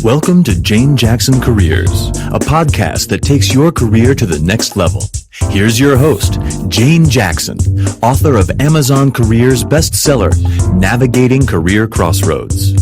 Welcome to Jane Jackson Careers, a podcast that takes your career to the next level. Here's your host, Jane Jackson, author of Amazon Careers bestseller, Navigating Career Crossroads.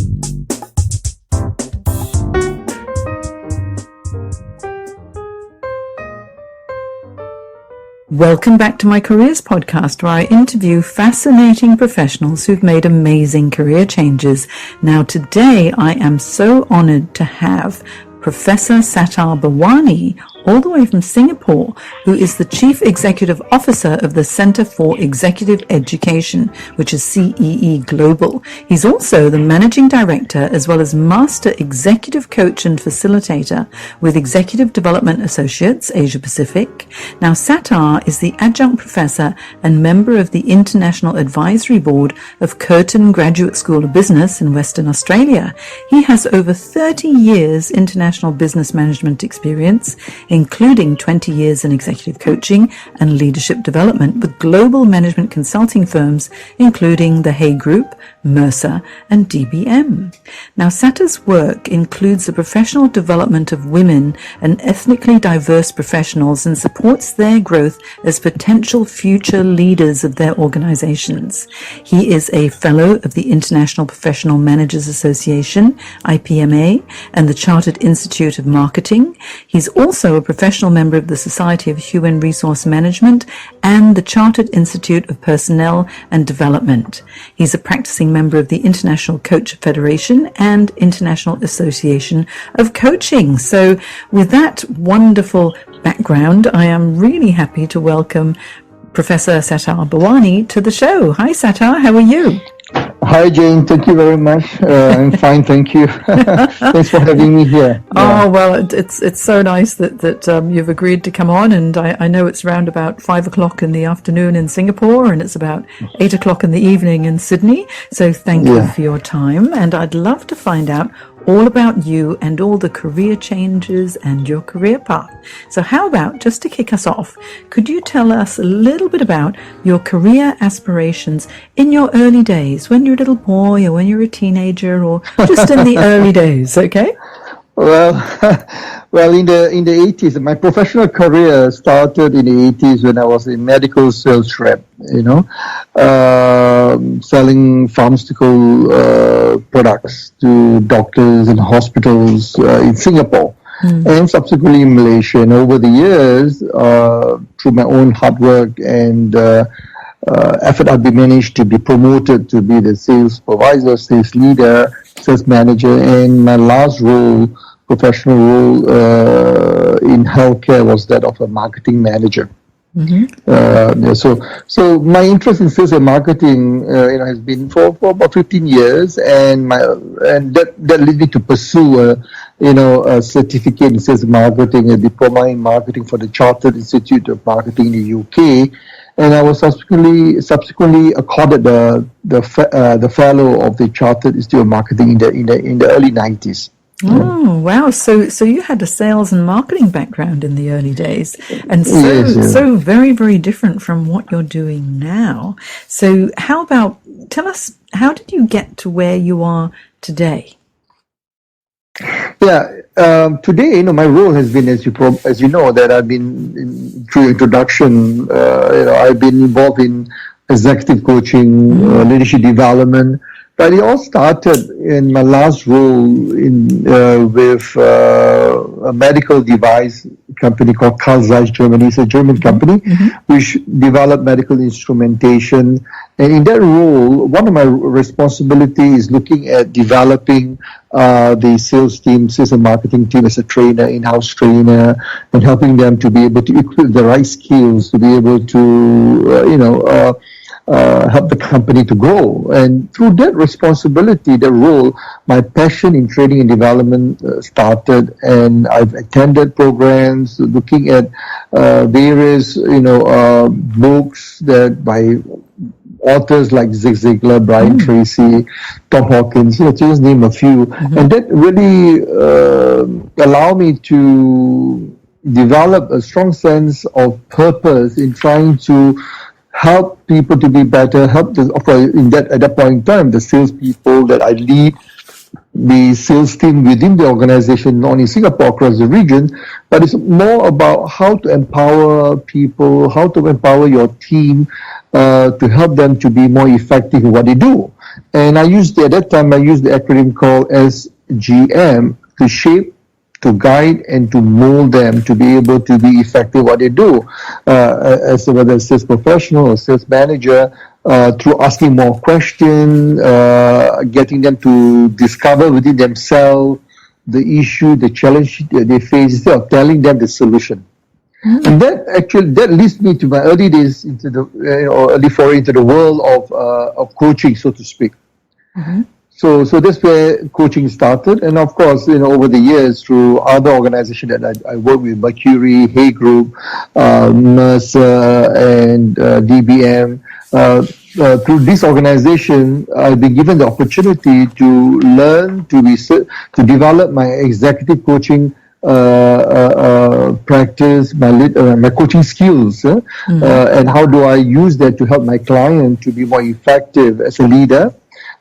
Welcome back to my Careers podcast, where I interview fascinating professionals who've made amazing career changes. Now, today I am so honored to have Professor Sattar Bawany, all the way from Singapore, who is the Chief Executive Officer of the Center for Executive Education, which is CEE Global. He's also the Managing Director as well as Master Executive Coach and Facilitator with Executive Development Associates, Asia Pacific. Now, Sattar is the Adjunct Professor and member of the International Advisory Board of Curtin Graduate School of Business in Western Australia. He has over 30 years international business management experience, including 20 years in executive coaching and leadership development with global management consulting firms, including the 𝐏𝐸 Group, Mercer, and DBM. Now, Sattar's work includes the professional development of women and ethnically diverse professionals and supports their growth as potential future leaders of their organizations. He is a fellow of the International Professional Managers Association, IPMA, and the Chartered Institute of Marketing. He's also a professional member of the Society of Human Resource Management and the Chartered Institute of Personnel and Development. He's a practicing member of the International Coach Federation and International Association of Coaching. So with that wonderful background, I am really happy to welcome Professor Sattar Bawany to the show. Hi Sattar, how are you? Hi Jane, thank you very much. I'm fine, thank you. Thanks for having me here. Yeah. Oh well, it's so nice that you've agreed to come on, and I know it's around about 5 o'clock in the afternoon in Singapore, and it's about 8 o'clock in the evening in Sydney. So thank you for your time, and I'd love to find out all about you and all the career changes and your career path. So how about, just to kick us off, could you tell us a little bit about your career aspirations in your early days, when you're a little boy or when you're a teenager, or just in the early days, okay? Well, in the 80s, my professional career started in the 80s when I was a medical sales rep, selling pharmaceutical products to doctors and hospitals in Singapore. And subsequently in Malaysia. And over the years, through my own hard work and effort, I've been managed to be promoted to be the sales supervisor, sales leader, sales manager, and my last role, professional role in healthcare, was that of a marketing manager. So my interest in sales and marketing, has been for about 15 years, and that led me to pursue a certificate in sales and marketing, a diploma in marketing for the Chartered Institute of Marketing in the UK, and I was subsequently accorded the fellow of the Chartered Institute of Marketing in the early 90s. Oh, wow. So you had a sales and marketing background in the early days, and so very, very different from what you're doing now. So tell us, how did you get to where you are today? Today, my role has been, as you know, that I've been, through introduction, I've been involved in executive coaching, leadership development. But it all started in my last role with a medical device company called 𝐘𝐨𝐮. It's a German company which developed medical instrumentation. And in that role, one of my responsibilities is looking at developing the sales team, sales and marketing team as a trainer, in-house trainer, and helping them to be able to equip the right skills to be able to, help the company to grow. And through that responsibility, that role, my passion in training and development started, and I've attended programs looking at various, books that by authors like Zig Ziglar, Brian Tracy, Tom Hawkins, to just name a few. And that really allowed me to develop a strong sense of purpose in trying to help people to be better, at that point in time, the salespeople that I lead, the sales team within the organization, not only in Singapore, across the region, but it's more about how to empower people, how to empower your team to help them to be more effective in what they do. And at that time, I used the acronym called SGM, to shape, to guide, and to mold them to be able to be effective what they do, as whether a sales professional or sales manager, through asking more questions, getting them to discover within themselves the issue, the challenge that they face, instead of telling them the solution. And that leads me to my early days into the early foray into the world of coaching, so to speak. So that's where coaching started, and of course, over the years, through other organizations that I work with, Mercury, Hay Group, Mercer, and DBM. Through this organization, I've been given the opportunity to learn, to develop my executive coaching practice, my coaching skills, and how do I use that to help my client to be more effective as a leader,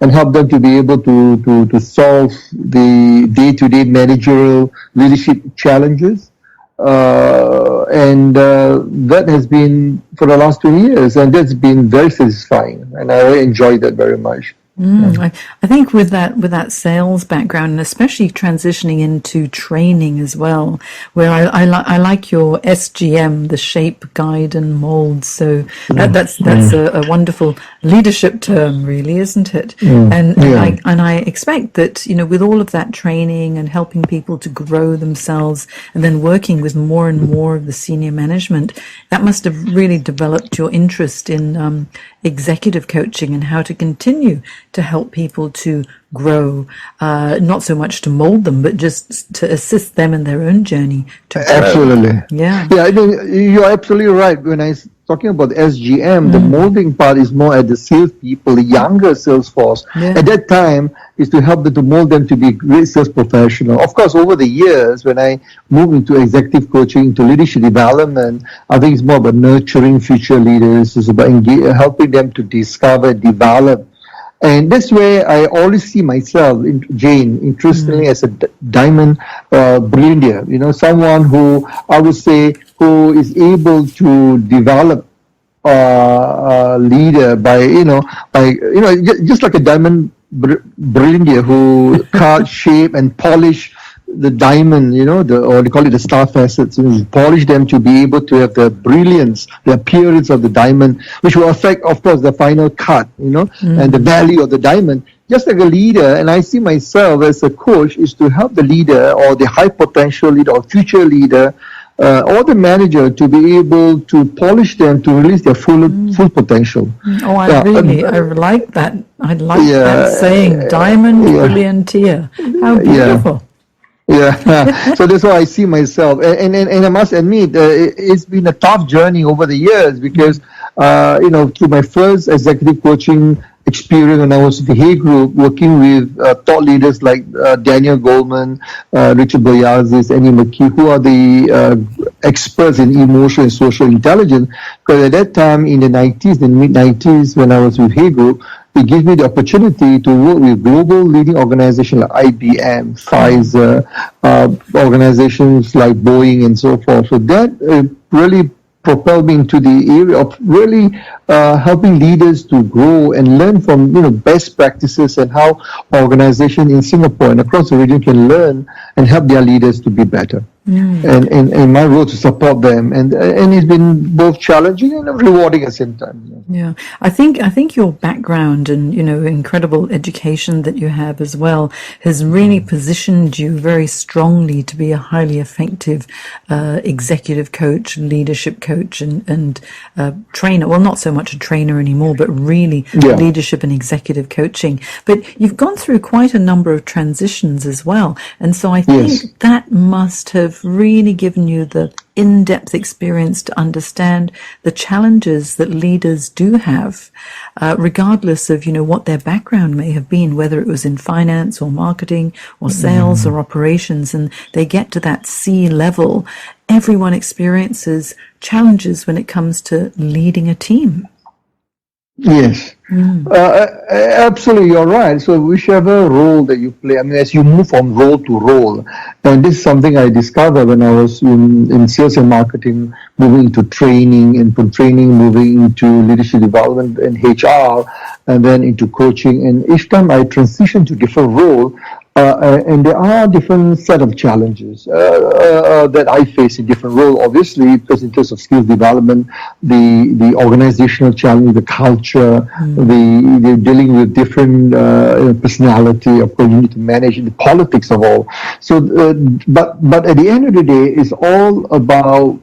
and help them to be able to solve the day-to-day managerial leadership challenges. And that has been for the last 2 years, and that's been very satisfying, and I really enjoyed that very much. I think with that sales background, and especially transitioning into training as well, where I like your SGM, the shape, guide, and mold. So that's a wonderful leadership term, really, isn't it? And I expect that with all of that training and helping people to grow themselves, and then working with more and more of the senior management, that must have really developed your interest in executive coaching and how to continue to help people to grow, not so much to mold them, but just to assist them in their own journey to grow. Absolutely. Yeah. I mean, you're absolutely right. When I talking about SGM, the molding part is more at the salespeople, the younger sales force. At that time, is to help them, to mold them to be great sales professional. Of course, over the years, when I moved into executive coaching, into leadership development, I think it's more about nurturing future leaders. It's about helping them to discover, develop. And that's where I always see myself, Jane, interestingly, as a diamond brilliant, someone who I would say who is able to develop a leader by just like a diamond brilliant who cut, shape, and polish the diamond, or they call it the star facets, polish them to be able to have the brilliance, the appearance of the diamond, which will affect, of course, the final cut, and the value of the diamond. Just like a leader, and I see myself as a coach, is to help the leader or the high potential leader or future leader or the manager to be able to polish them to release their full potential. I like that. I like that saying, diamond brilliantier. How beautiful. So that's how I see myself, and I must admit, it's been a tough journey over the years, because through my first executive coaching experience when I was at the Hay Group, working with thought leaders like Daniel Goleman, Richard Boyarzis, Annie McKee, who are the experts in emotional and social intelligence. Because at that time in the mid-90s, when I was with Hay Group, it gave me the opportunity to work with global leading organizations like IBM, Pfizer, organizations like Boeing, and so forth. So that really propelled me into the area of really helping leaders to grow and learn from best practices, and how organizations in Singapore and across the region can learn and help their leaders to be better. And my role to support them, and it's been both challenging and rewarding at the same time. I think your background and incredible education that you have as well has really positioned you very strongly to be a highly effective executive coach, leadership coach, and trainer. Well, not so much a trainer anymore, but really leadership and executive coaching. But you've gone through quite a number of transitions as well, and so I think that must have really given you the in-depth experience to understand the challenges that leaders do have, regardless of what their background may have been, whether it was in finance or marketing or sales or operations, and they get to that C level. Everyone experiences challenges when it comes to leading a team. Yes. Absolutely, you're right. So whichever role that you play, I mean, as you move from role to role, and this is something I discovered when I was in sales and marketing, moving into training, and from training moving into leadership development and HR, and then into coaching. And each time I transition to different role, and there are different set of challenges that I face in different roles. Obviously, because in terms of skills development, the organizational challenge, the culture, the dealing with different personality. Of course, you need to manage the politics of all. So, but at the end of the day, it's all about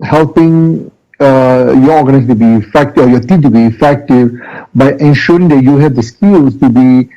helping your organization to be effective, or your team to be effective, by ensuring that you have the skills to be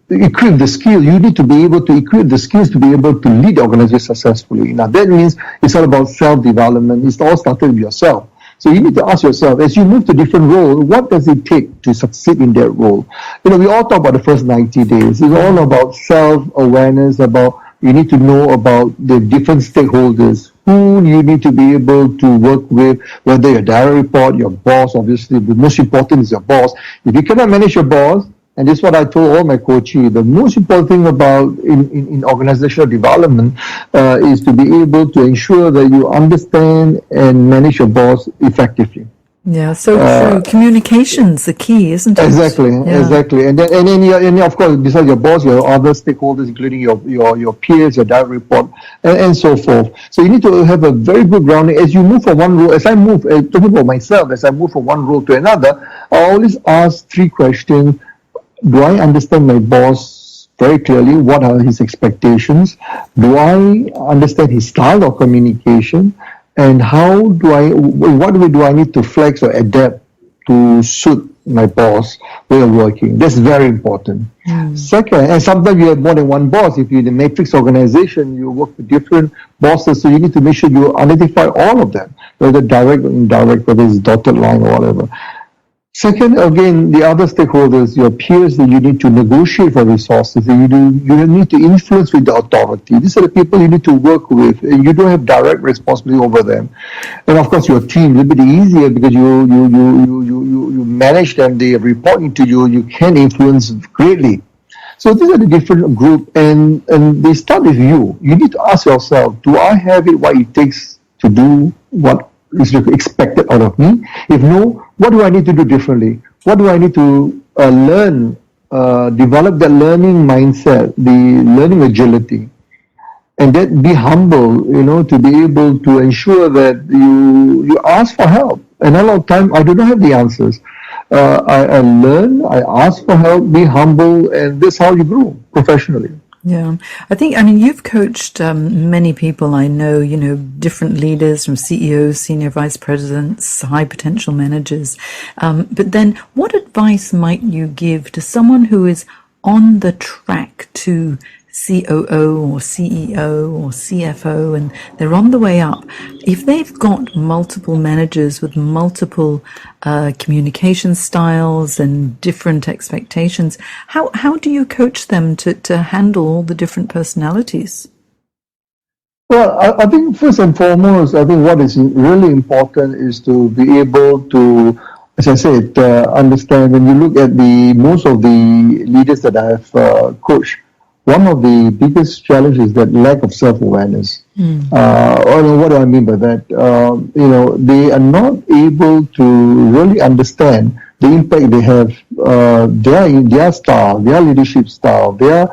equip the skill. You need to be able to equip the skills to be able to lead the organization successfully. Now that means it's all about self-development. It's all started with yourself. So you need to ask yourself, as you move to different roles, what does it take to succeed in that role? You know, we all talk about the first 90 days. It's all about self-awareness, about you need to know about the different stakeholders, who you need to be able to work with, whether your direct report, your boss. Obviously, the most important is your boss. If you cannot manage your boss, and this is what I told all my coaches, the most important thing about in organizational development is to be able to ensure that you understand and manage your boss effectively. Yeah, so communication's the key, isn't it? Exactly. And then of course, besides your boss, your other stakeholders, including your peers, your direct report, and so forth. So you need to have a very good grounding as you move from one role. As I move, talking about myself, as I move from one role to another, I always ask 3 questions. Do I understand my boss very clearly? What are his expectations? Do I understand his style of communication? And what way do I need to flex or adapt to suit my boss way of working? That's very important. Second, and sometimes you have more than one boss. If you're in a matrix organization, you work with different bosses, so you need to make sure you identify all of them, whether direct or indirect, whether it's dotted line or whatever. Second, again, the other stakeholders, your peers, that you need to negotiate for resources, and you need to influence with the authority. These are the people you need to work with, and you don't have direct responsibility over them. And of course, your team, a little bit easier because you manage them, they report into you, you can influence greatly. So these are the different group, and they start with you. You need to ask yourself, do I have it what it takes to do what is expected out of me? If no, what do I need to do differently? What do I need to learn, develop that learning mindset, the learning agility, and then be humble, to be able to ensure that you ask for help. And a lot of time, I do not have the answers. I learn, I ask for help, be humble, and that's how you grow professionally. Yeah, I mean, you've coached many people I know, different leaders from CEOs, senior vice presidents, high potential managers. But then what advice might you give to someone who is on the track to COO or CEO or CFO, and they're on the way up? If they've got multiple managers with multiple communication styles and different expectations, how do you coach them to handle all the different personalities? Well, I think first and foremost, what is really important is to be able to, as I said, understand. When you look at most of the leaders that I've coached, one of the biggest challenges is that lack of self-awareness. What do I mean by that? They are not able to really understand the impact they have, their style, their leadership style, their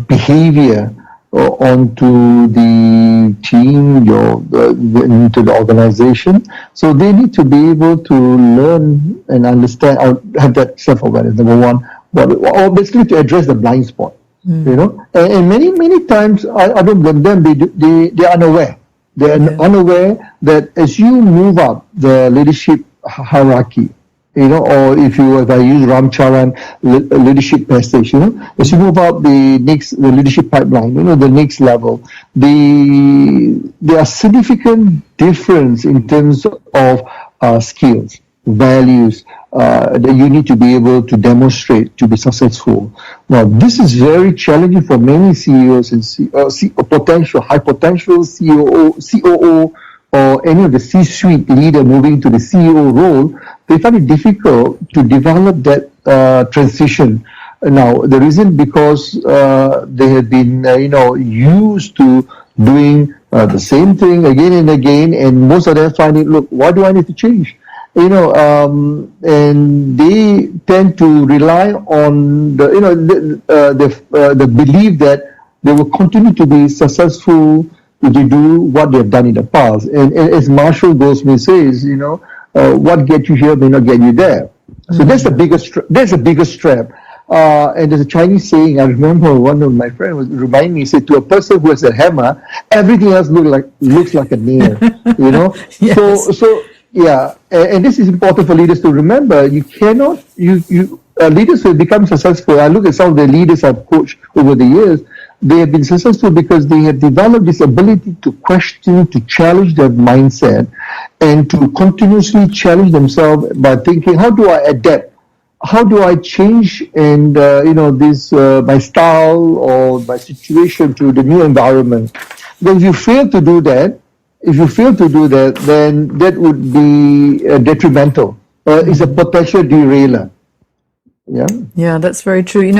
behavior onto the team, into the organization. So they need to be able to learn and understand, or have that self-awareness, number one. Or basically to address the blind spot, and many times I don't blame them. They are unaware. They are unaware that as you move up the leadership hierarchy, or if I use Ramcharan leadership passage, as you move up the leadership pipeline, the next level, there are significant difference in terms of skills, values, that you need to be able to demonstrate to be successful. Now, this is very challenging for many CEOs and high potential COO or any of the C-suite leader moving to the CEO role, they find it difficult to develop that transition. Now, the reason because they have been, used to doing the same thing again and again, and most of them find it, look, why do I need to change? And they tend to rely on the belief that they will continue to be successful if they do what they have done in the past. And as Marshall Goldsmith says, what gets you here may not get you there. So that's the biggest trap. And there's a Chinese saying, I remember one of my friends was reminding me, said, to a person who has a hammer, everything else looks like a nail, Yes. So yeah, and this is important for leaders to remember. You cannot, leaders who have become successful, I look at some of the leaders I've coached over the years, they have been successful because they have developed this ability to question, to challenge their mindset, and to continuously challenge themselves by thinking, how do I adapt? How do I change and my style or my situation to the new environment? Because if you fail to do that, then that would be detrimental. It's a potential derailer. Yeah, that's very true.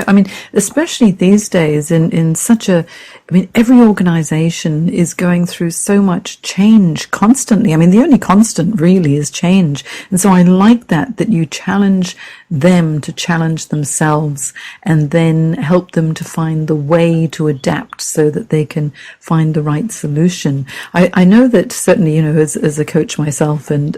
Especially these days in such every organization is going through so much change constantly. The only constant really is change. And so I like that you challenge them to challenge themselves and then help them to find the way to adapt so that they can find the right solution. I know that certainly, as a coach myself and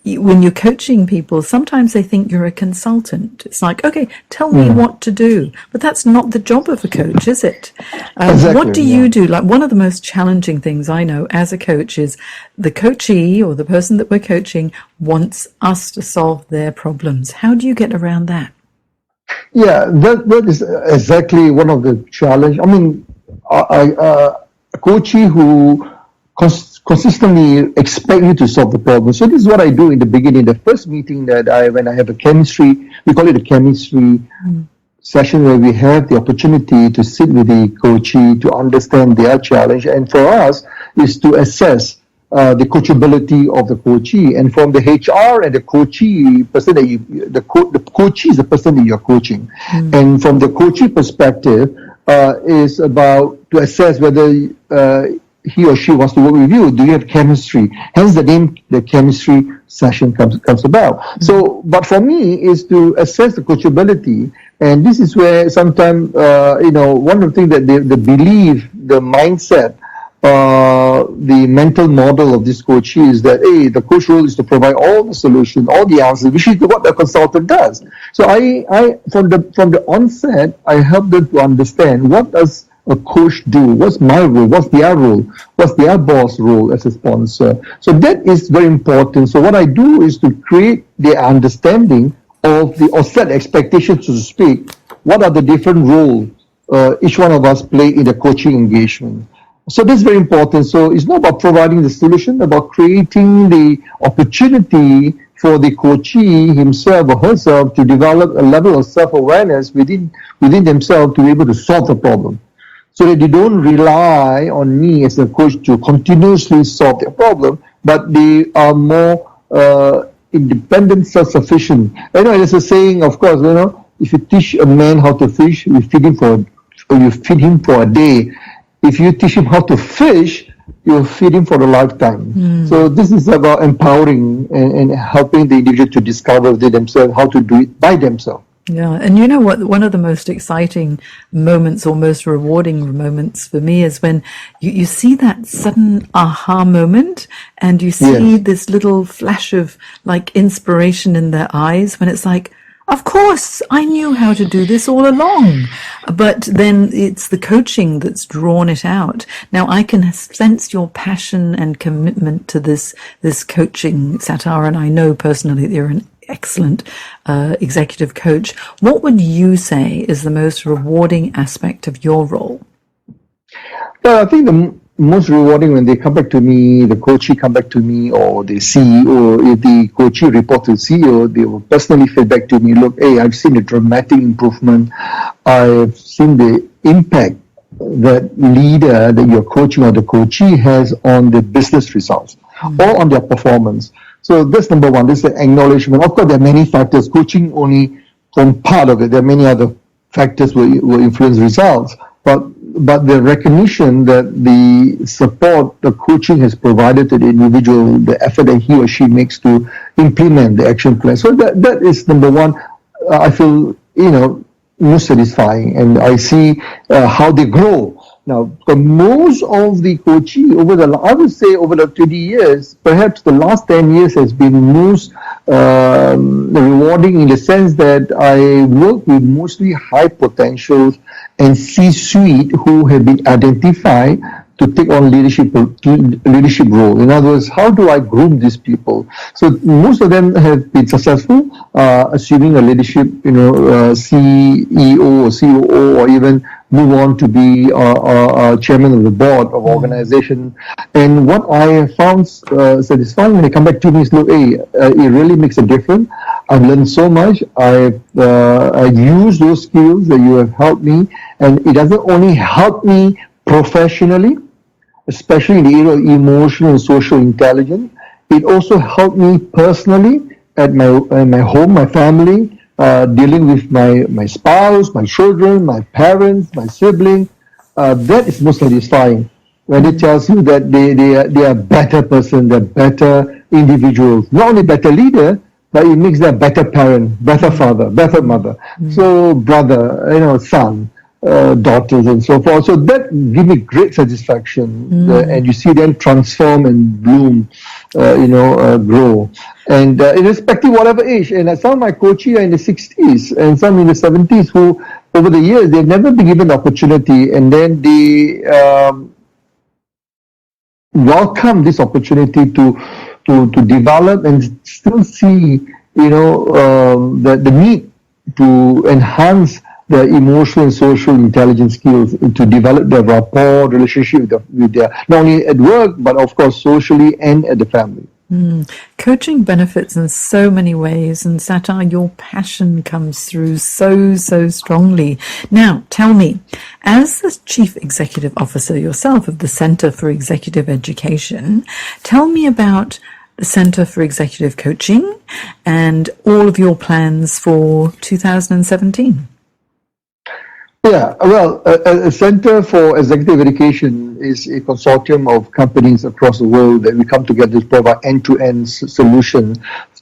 when you're coaching people, sometimes they think you're a consultant. It's like, okay, tell me what to do. But that's not the job of a coach, is it? Exactly, what do you do? Like, one of the most challenging things I know as a coach is the coachee or the person that we're coaching wants us to solve their problems. How do you get around that? Yeah, that is exactly one of the challenges. A coachee who consistently expect you to solve the problem. So this is what I do in the beginning. The first meeting when I have a chemistry, we call it a chemistry session, where we have the opportunity to sit with the coachee to understand their challenge, and for us is to assess the coachability of the coachee. And from the HR and the coachee person the coachee is the person that you're coaching, and from the coachee perspective is about to assess whether he or she wants to work with you. Do you have chemistry? Hence the name, the chemistry session comes about. So, but for me is to assess the coachability, and this is where sometimes one of the things that the belief, the mindset, the mental model of this coachee is that the coach role is to provide all the solution, all the answers, which is what the consultant does. So I from the onset, I help them to understand, what does a coach do? What's my role? What's their role? What's their boss role as a sponsor? So that is very important. So what I do is to create the understanding of or set expectations, so to speak. What are the different roles each one of us play in the coaching engagement? So this is very important. So it's not about providing the solution, about creating the opportunity for the coachee himself or herself to develop a level of self-awareness within themselves to be able to solve the problem, so that they don't rely on me as a coach to continuously solve their problem, but they are more independent, self-sufficient. There's a saying, of course, if you teach a man how to fish, you feed him for a day. If you teach him how to fish, you feed him for a lifetime. So this is about empowering and helping the individual to discover within themselves how to do it by themselves. Yeah, and you know what? One of the most exciting moments or most rewarding moments for me is when you see that sudden aha moment, and you see this little flash of like inspiration in their eyes, when it's like, of course, I knew how to do this all along. But then it's the coaching that's drawn it out. Now, I can sense your passion and commitment to this coaching, Sattar, and I know personally that you're an excellent executive coach. What would you say is the most rewarding aspect of your role? Well, I think the most rewarding when they come back to me, the coachee come back to me, or the CEO, if the coachee report to the CEO, they will personally feedback to me, look, I've seen a dramatic improvement. I've seen the impact that leader that you're coaching or the coachee has on the business results or on their performance. So that's number one. This is the acknowledgement. Of course, there are many factors. Coaching only from part of it. There are many other factors will influence results. But the recognition that the support the coaching has provided to the individual, the effort that he or she makes to implement the action plan. So that is number one. I feel, most satisfying, and I see how they grow. Now, for most of the coaching I would say over the 20 years, perhaps the last 10 years has been most rewarding in the sense that I work with mostly high potentials and C-suite who have been identified to take on leadership role. In other words, how do I groom these people? So most of them have been successful, assuming a leadership, CEO or COO, or even move on to be chairman of the board of organization. And what I have found satisfying when they come back to me is, look, hey, it really makes a difference. I've learned so much. I've used those skills that you have helped me, and it doesn't only help me professionally, especially in the area of emotional and social intelligence. It also helped me personally at my home, my family, dealing with my spouse, my children, my parents, my siblings. That is most satisfying when it tells you that they are better person, they're better individuals, not only better leader, but it makes them better parent, better father, better mother. So brother, son, daughters and so forth. So that gives me great satisfaction, and you see them transform and bloom, grow. And irrespective of whatever age, and some of my coaches are in the 60s and some in the 70s who, over the years, they've never been given the opportunity, and then they welcome this opportunity to develop and still see, the need to enhance their emotional and social intelligence skills, to develop their rapport, relationship with their, not only at work, but of course socially and at the family. Coaching benefits in so many ways, and Sattar, your passion comes through so strongly. Now, tell me, as the Chief Executive Officer yourself of the Center for Executive Education, tell me about the Center for Executive Coaching and all of your plans for 2017. Yeah, well, a Center for Executive Education is a consortium of companies across the world that we come together to provide end-to-end solution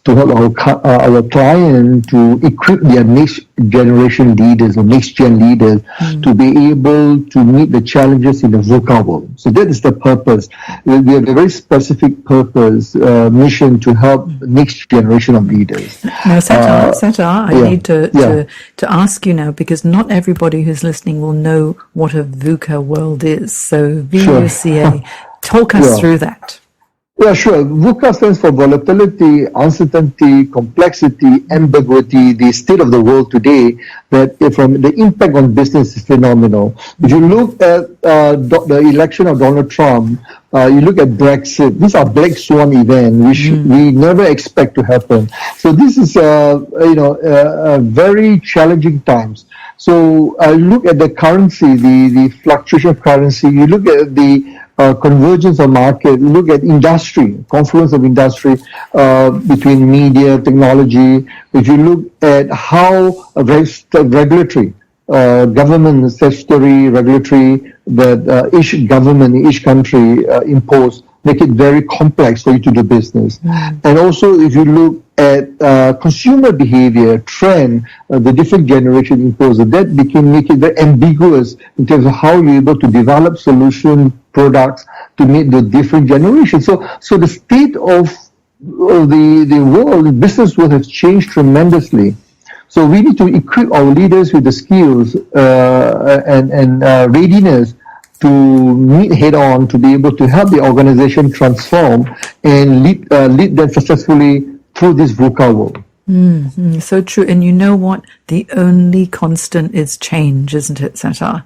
to help our client to equip their next generation leaders or next gen leaders to be able to meet the challenges in the VUCA world. So that is the purpose. We have a very specific purpose, mission to help next generation of leaders. Now, Sattar, I need to ask you now, because not everybody who's listening will know what a VUCA world is. So VUCA, talk us through that. Yeah, sure. VUCA stands for volatility, uncertainty, complexity, ambiguity, the state of the world today, that from the impact on business is phenomenal. If you look at the election of Donald Trump, you look at Brexit, these are black swan events which we never expect to happen. So this is a very challenging times. So look at the currency, the fluctuation of currency, you look at the convergence of market, you look at industry, confluence of industry between media, technology. If you look at how regulatory, government, statutory, regulatory, that each government, each country impose, make it very complex for you to do business. And also, if you look at consumer behavior, trend, the different generation impose, that make it very ambiguous in terms of how you're able to develop solution products to meet the different generations. So the state of the world, the business world has changed tremendously. So we need to equip our leaders with the skills and readiness to meet head on, to be able to help the organization transform and lead them successfully through this VUCA world. So true. And you know what? The only constant is change, isn't it, Sattar?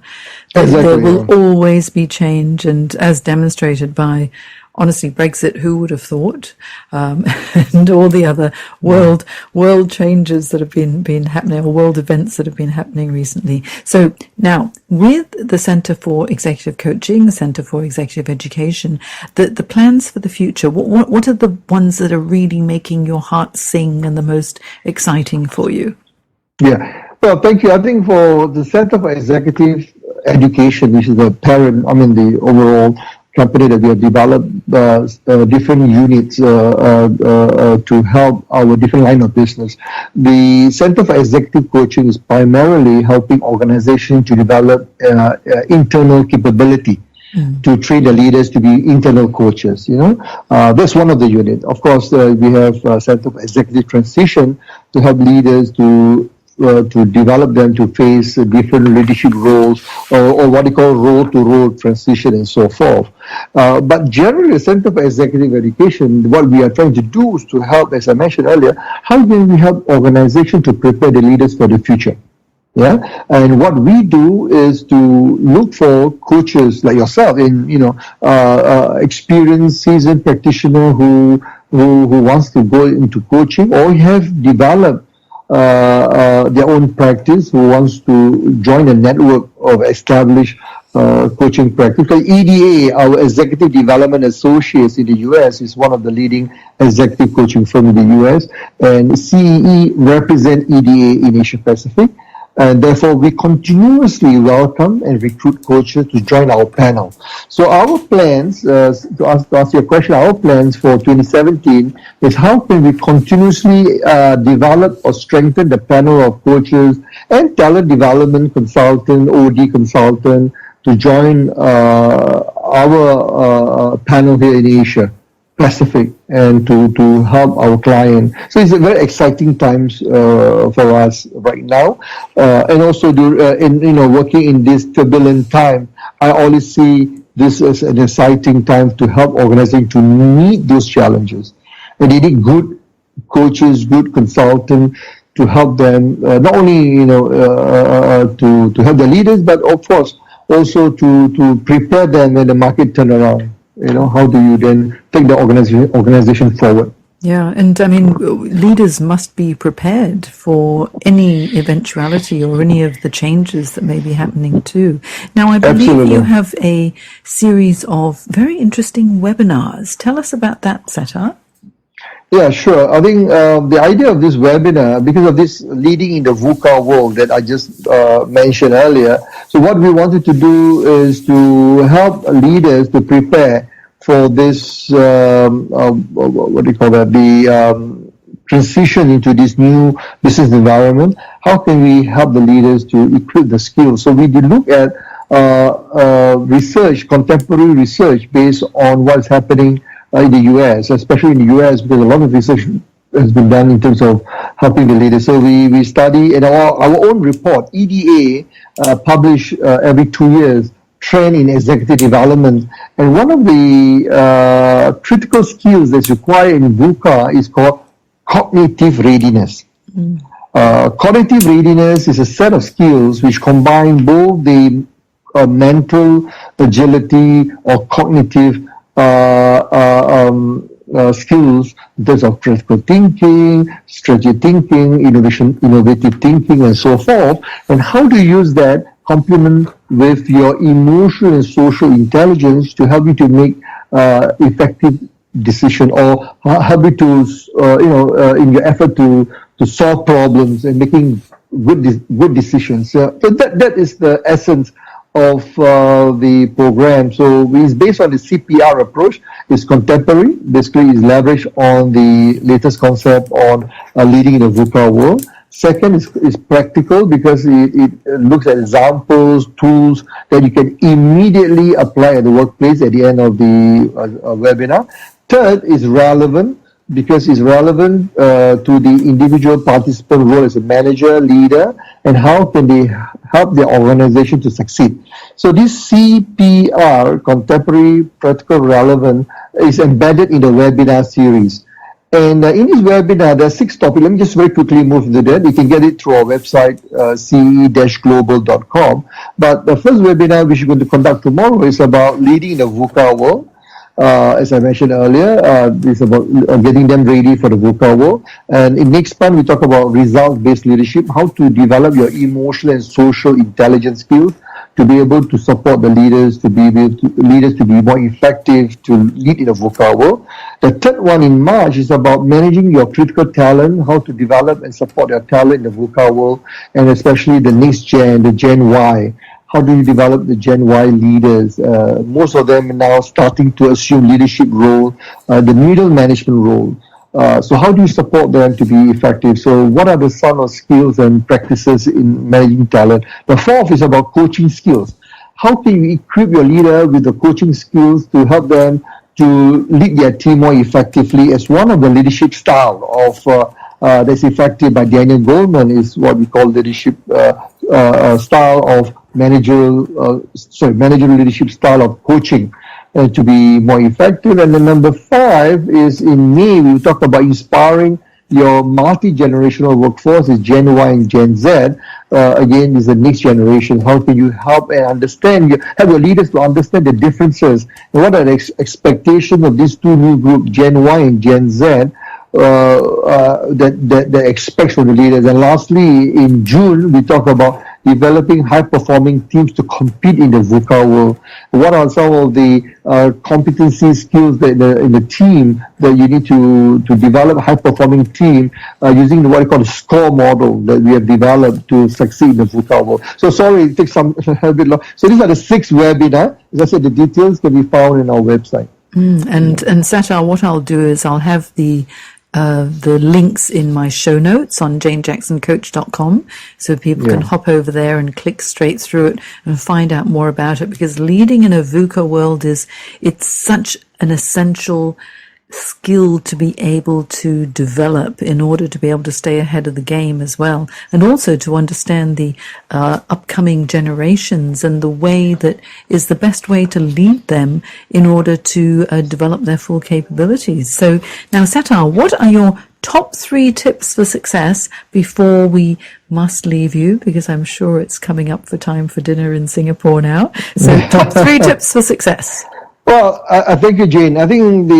Exactly. There will always be change, and as demonstrated by honestly, Brexit, who would have thought? And all the other world changes that have been happening, or world events that have been happening recently. So now, with the Centre for Executive Coaching, the Centre for Executive Education, the plans for the future, what are the ones that are really making your heart sing and the most exciting for you? Yeah. Well, thank you. I think for the Center for Executive Education, which is the overall company that we have developed different units to help our different line of business. The Center for Executive Coaching is primarily helping organizations to develop internal capability. To train the leaders to be internal coaches, that's one of the units. Of course, we have Center for Executive Transition to help leaders to develop them to face different leadership roles or what they call role-to-role transition and so forth. But generally, the Center for Executive Education, what we are trying to do is to help, as I mentioned earlier, how can we help organizations to prepare the leaders for the future? Yeah, and what we do is to look for coaches like yourself, experienced, seasoned practitioner who wants to go into coaching or have developed their own practice, who wants to join a network of established coaching practice. Because EDA, our Executive Development Associates in the US, is one of the leading executive coaching firms in the US, and CEE represent EDA in Asia Pacific. And therefore, we continuously welcome and recruit coaches to join our panel. So our plans, to answer your question, our plans for 2017 is how can we continuously develop or strengthen the panel of coaches and talent development consultant, OD consultant, to join our panel here in Asia Pacific and to help our client. So it's a very exciting times for us right now, and also working in this turbulent time. I always see this as an exciting time to help organizations to meet those challenges, and they need good coaches, good consultants to help them not only to help the leaders, but of course also to prepare them when the market turn around. How do you then take the organization forward? Yeah, and I mean, leaders must be prepared for any eventuality or any of the changes that may be happening too. Now, I believe Absolutely. You have a series of very interesting webinars. Tell us about that, Sattar. Yeah, sure. I think the idea of this webinar, because of this leading in the VUCA world that I just mentioned earlier, so what we wanted to do is to help leaders to prepare for this, the transition into this new business environment. How can we help the leaders to equip the skills? So we did look at research, contemporary research based on what's happening in the US, especially in the US, because a lot of research has been done in terms of helping the leaders. So we study in our own report, EDA, published every 2 years, trend in executive development. And one of the critical skills that's required in VUCA is called cognitive readiness. Cognitive readiness is a set of skills which combine both the mental agility or cognitive skills in terms of critical thinking, strategic thinking, innovative thinking, and so forth. And how to use that complement with your emotional and social intelligence to help you to make effective decision, or help you to in your effort to solve problems and making good decisions. So that is the essence of the program. So it's based on the CPR approach. It's contemporary, basically is leveraged on the latest concept on leading in the VUCA world. Second is practical, because it looks at examples, tools that you can immediately apply at the workplace at the end of the webinar. Third is relevant, because it's relevant to the individual participant role as a manager, leader, and how can they help their organization to succeed. So this CPR, contemporary, practical, relevant, is embedded in the webinar series. And in this webinar, there are 6 topics. Let me just very quickly move into that. You can get it through our website, ce-global.com. But the first webinar which we're going to conduct tomorrow is about leading in the VUCA world. as I mentioned earlier, it's about getting them ready for the VUCA world. And in next part, we talk about result-based leadership, how to develop your emotional and social intelligence skills to be able to support the leaders, to be more effective, to lead in the VUCA world. The third one in March is about managing your critical talent, how to develop and support your talent in the VUCA world, and especially the next gen, the Gen Y. How do you develop the Gen Y leaders? Most of them are now starting to assume leadership role, the middle management role. So how do you support them to be effective? So what are the some of skills and practices in managing talent? The fourth is about coaching skills. How can you equip your leader with the coaching skills to help them to lead their team more effectively? As one of the leadership style of that's effective by Daniel Goleman is what we call leadership style of managerial leadership style of coaching to be more effective. And then number 5 is in May, we talk about inspiring your multi-generational workforce is Gen Y and Gen Z. Again, is the next generation. How can you help and understand, help your leaders to understand the differences and what are the expectations of these two new groups, Gen Y and Gen Z, that expects from the leaders. And lastly, in June, we talk about developing high-performing teams to compete in the VUCA world. What are some of the competency skills that in the team that you need to develop a high-performing team using what we call the SCORE model that we have developed to succeed in the VUCA world. So sorry, it takes a bit long. So these are the 6 webinars. As I said, the details can be found in our website. And Sattar, what I'll do is I'll have the links in my show notes on janejacksoncoach.com so people can hop over there and click straight through it and find out more about it, because leading in a VUCA world it's such an essential skill to be able to develop in order to be able to stay ahead of the game as well, and also to understand the upcoming generations and the way that is the best way to lead them in order to develop their full capabilities. So now, Sattar, what are your top 3 tips for success before we must leave you, because I'm sure it's coming up for time for dinner in Singapore now. So top 3 tips for success. Well, thank you, Jane. I think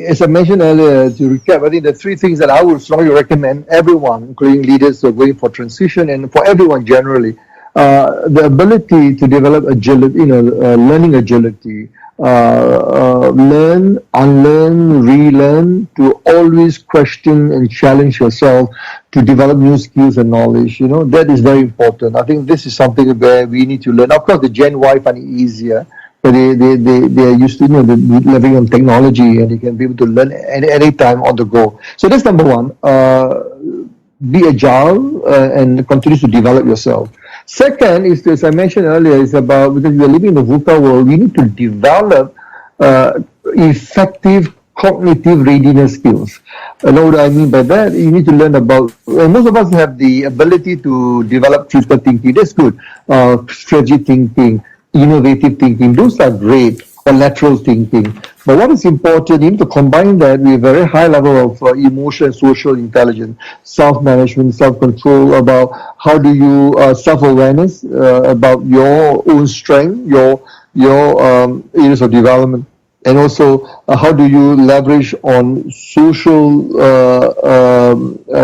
as I mentioned earlier, to recap, I think the 3 things that I would strongly recommend everyone, including leaders who are going for transition and for everyone generally, the ability to develop agility, learning agility, learn, unlearn, relearn, to always question and challenge yourself to develop new skills and knowledge. That is very important. I think this is something where we need to learn. Of course, the Gen Y find it easier. But they are used to living on technology, and they can be able to learn any time on the go. So that's number 1. Be agile and continue to develop yourself. Second is, as I mentioned earlier, is about, because we are living in the VUCA world, we need to develop effective cognitive readiness skills. What do I mean by that? You need to learn about, most of us have the ability to develop critical thinking. That's good. Strategy thinking, innovative thinking, those are great, or lateral thinking. But what is important, you need to combine that with a very high level of emotional and social intelligence, self-management, self-control, about how do you, self-awareness, about your own strength, your areas of development, and also how do you leverage on social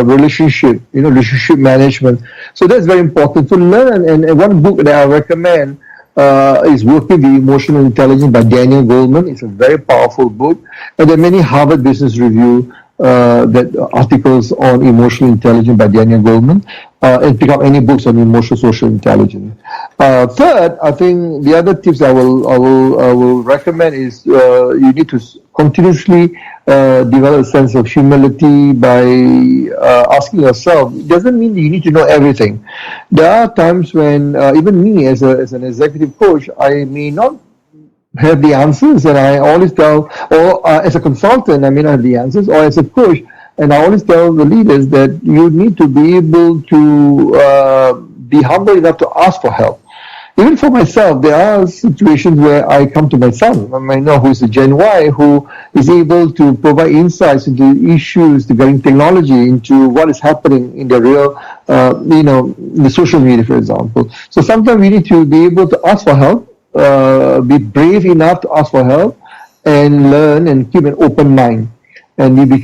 relationship management. So that's very important to learn. And one book that I recommend is Working the Emotional Intelligence by Daniel Goleman. It's a very powerful book. And there are many Harvard Business Review articles on emotional intelligence by Daniel Goleman, and pick up any books on emotional social intelligence. Third, I think the other tips I will recommend is you need to continuously develop a sense of humility by asking yourself. It doesn't mean you need to know everything. There are times when even me as an executive coach, I may not have the answers, and I always tell, or as a consultant, I may not have the answers, or as a coach, and I always tell the leaders that you need to be able to be humble enough to ask for help. Even for myself, there are situations where I come to my son, who is a Gen Y, who is able to provide insights into issues regarding technology, into what is happening in the real, the social media, for example. So sometimes we need to be able to ask for help, be brave enough to ask for help, and learn and keep an open mind. And you'll be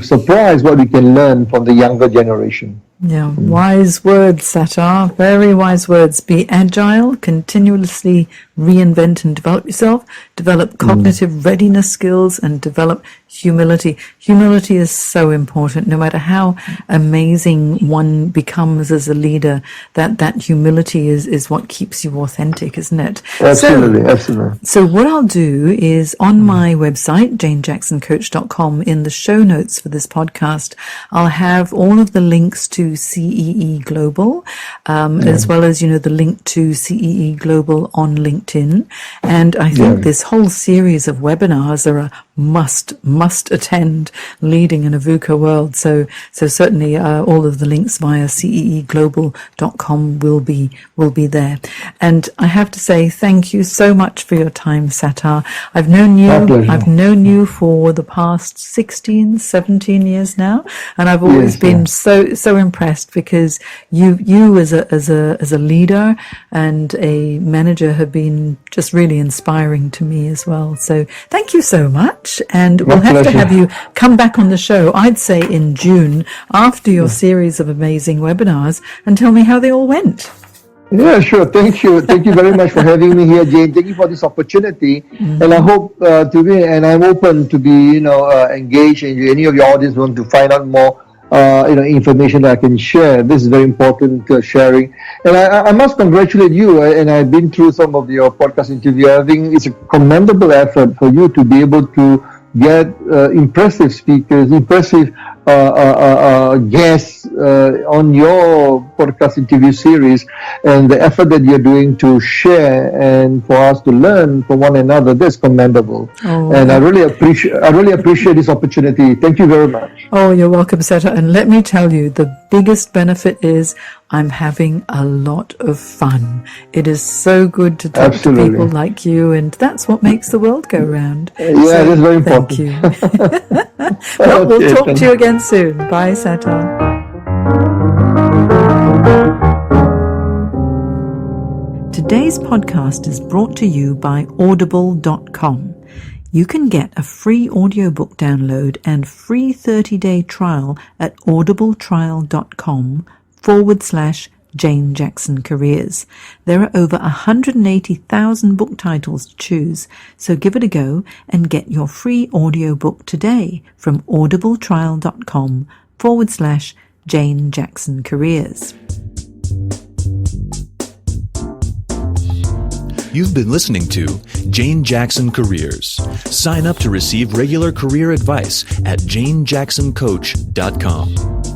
surprised what we can learn from the younger generation. Yeah, wise words, Sattar. Very wise words. Be agile, continuously reinvent and develop yourself, develop cognitive readiness skills, and develop humility. Humility is so important. No matter how amazing one becomes as a leader, that humility is what keeps you authentic, isn't it? Absolutely. So what I'll do is on my website, JaneJacksonCoach.com, in the show notes for this podcast, I'll have all of the links to CEE Global, as well as, the link to CEE Global on LinkedIn. And I think this whole series of webinars are a must attend, leading in a VUCA world. So certainly all of the links via ceeglobal.com will be there. And I have to say thank you so much for your time, Sattar. I've known you for the past 16, 17 years now, and I've always been so impressed, because you as a leader and a manager have been just really inspiring to me as well. So thank you so much, and we'll have to have you come back on the show, I'd say in June, after your series of amazing webinars, and tell me how they all went. Yeah, sure. Thank you very much for having me here, Jane. Thank you for this opportunity, and I hope and I'm open to be engaged, and any of your audience want to find out more information that I can share. This is very important sharing, and I must congratulate you. And I've been through some of your podcast interviews. I think it's a commendable effort for you to be able to get impressive speakers, impressive guests on your podcast interview series, and the effort that you're doing to share and for us to learn from one another. That's commendable. And I really appreciate this opportunity. Thank you very much. Oh, you're welcome, Sattar. And let me tell you, the biggest benefit is I'm having a lot of fun. It is so good to talk to people like you, and that's what makes the world go round. Yeah, that's very important. Thank you. Well, we'll talk to you again soon. Bye, Sattar. Today's podcast is brought to you by Audible.com. You can get a free audiobook download and free 30-day trial at audibletrial.com/Jane Jackson Careers. There are over 180,000 book titles to choose, so give it a go and get your free audiobook today from audibletrial.com/Jane Jackson Careers. You've been listening to Jane Jackson Careers. Sign up to receive regular career advice at JaneJacksonCoach.com.